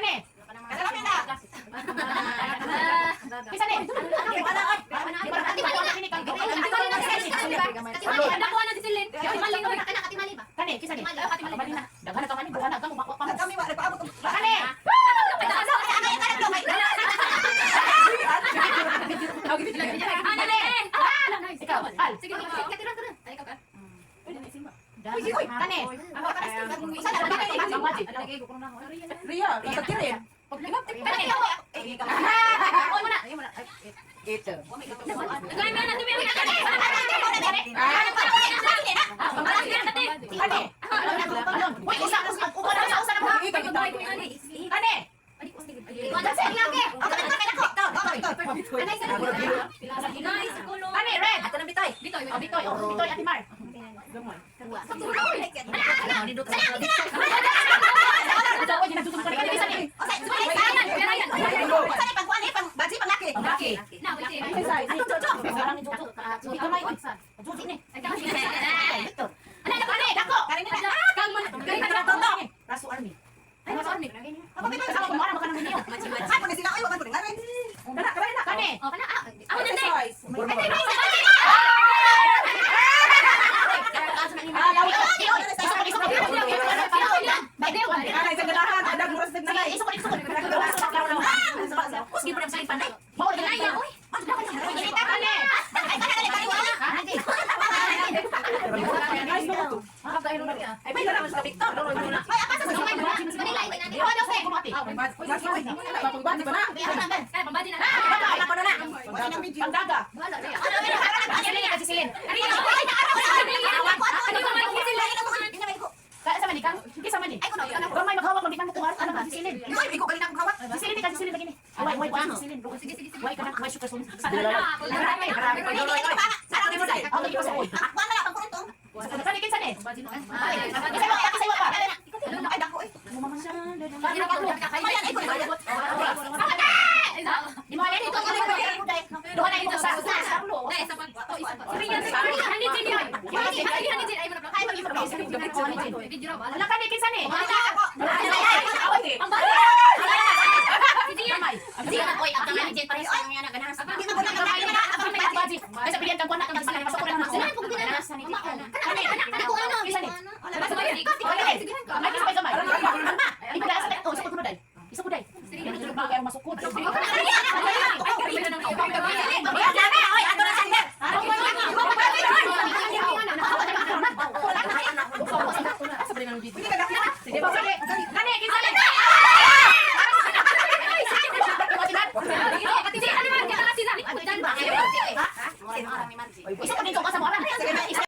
Kani. Kadalamin na. Kisa ni. Kani, kisa ni. Daghan ka man ni buwana kang umakwa pa. Kami wa paabot. Kani. Ikaw, Al. Sige, katira. Ay ka. Uy, kani. Ako ka sa Ria, tatirin. Kani. Ito. Gawin mo na tumiwi ka kani. Kani. Uy, usa na mo. Kani. Kani, red. Ato na bitoy. Bitoy, Ate Mar. Raso Army. Raso Army. Ako dito sa ako mo ana makanang niyo. Ay mo sila ayo man ngare. Kana. Kani. Oh, kana. Ako na dai. Isa pa din ka sa mo.